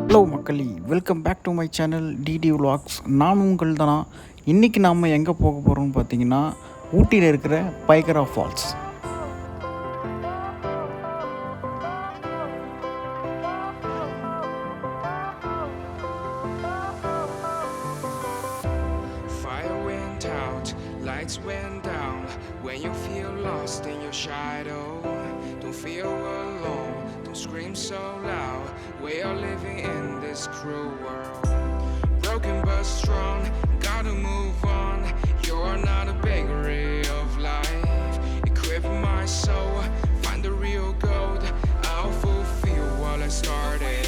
Hello மக்களே, welcome back to my channel DD vlogs. நான் உங்கள் தானா. இன்றைக்கி நாம் எங்கே போக போகிறோம்னு பார்த்தீங்கன்னா, ஊட்டியில் இருக்கிற பைகரா falls. Fire went out, lights went down. When you feel lost in your shadow, don't feel alone, don't scream so loud. We are living in this cruel world. Broken but strong, gotta move on. You're not a bakery of life. Equip my soul, find the real gold. I'll fulfill what I started.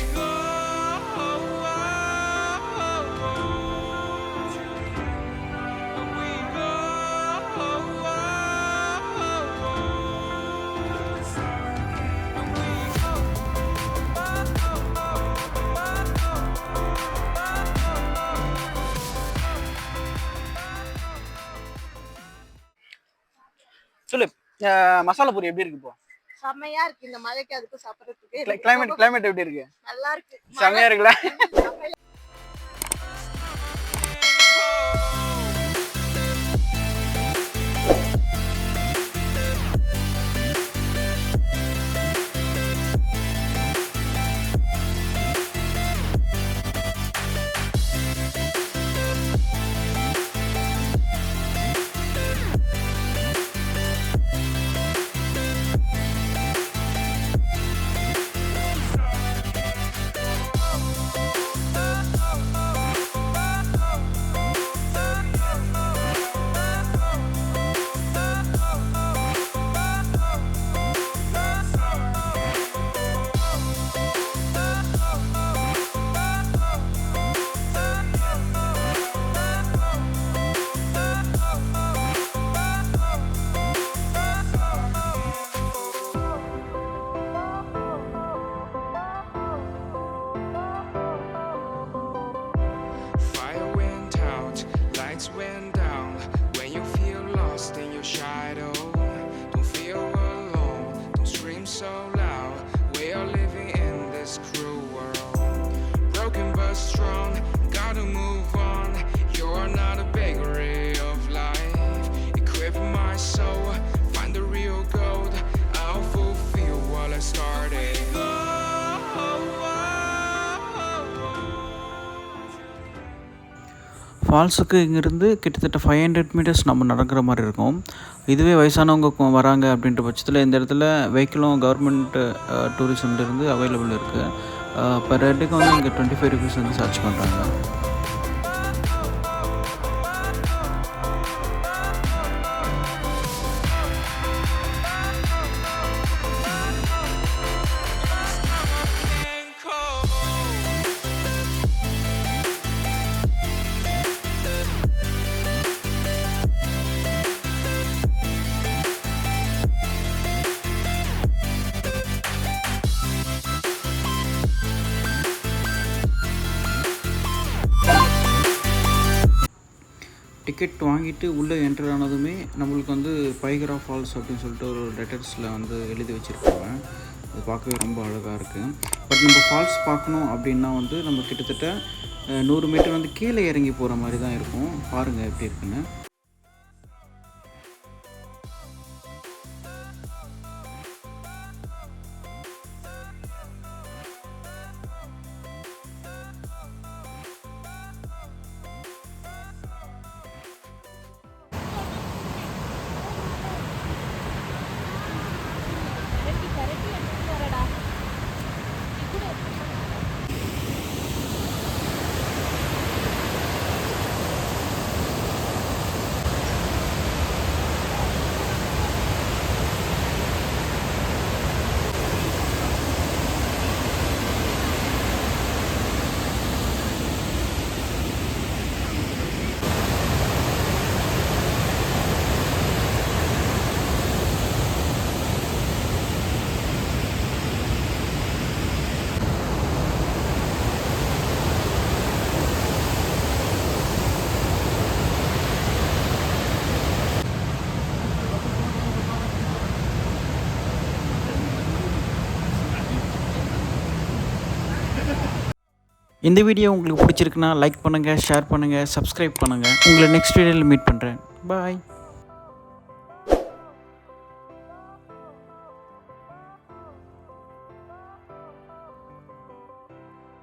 சொல்லு. மசாலா பூரி எப்படி இருக்கு இப்போ? செம்மையா இருக்கு. இந்த மழைக்கு அதுக்கு சாப்பிடறதுக்கு கிளைமேட் எப்படி இருக்கு? நல்லா இருக்கு. செம்மையா இருக்குல்ல? Fire went out, lights went down. When you feel lost in your shadow, don't feel alone, don't scream so loud. We are living in this cruel world. Broken but strong, gotta move on. You're not a bakery of life. Equip my soul, find the real gold. I'll fulfill what I started. ஃபால்ஸுக்கு இங்கேருந்து கிட்டத்தட்ட 500 metres நம்ம நடக்கிற மாதிரி இருக்கும். இதுவே வயசானவங்க வராங்க அப்படின்ற பட்சத்தில் இந்த இடத்துல வெஹிக்கிளும் கவர்மெண்ட் டூரிசம்லேருந்து அவைலபிள் இருக்குது. பர் ஹெட்டுக்கு வந்து இங்கே 25 ருபீஸ் வந்து சார்ஜ் பண்ணுறாங்க. டிக்கெட் வாங்கிட்டு உள்ளே என்ட்ரு ஆனதுமே நம்மளுக்கு வந்து பைகரா ஃபால்ஸ் அப்படின்னு சொல்லிட்டு ஒரு லெட்டர்ஸில் வந்து எழுதி வச்சுருக்காங்க. அது பார்க்கவே ரொம்ப அழகாக இருக்குது. பட் நம்ம ஃபால்ஸ் பார்க்கணும் அப்படின்னா வந்து நம்ம கிட்டத்தட்ட 100 மீட்டர் வந்து கீழே இறங்கி போகிற மாதிரி தான் இருக்கும். பாருங்கள் எப்படி இருக்குன்னு. இந்த வீடியோ உங்களுக்கு பிடிச்சிருக்குன்னா லைக் பண்ணுங்கள், ஷேர் பண்ணுங்கள், சப்ஸ்கிரைப் பண்ணுங்கள். உங்களை நெக்ஸ்ட் வீடியோவில் மீட் பண்ணுறேன். பாய்.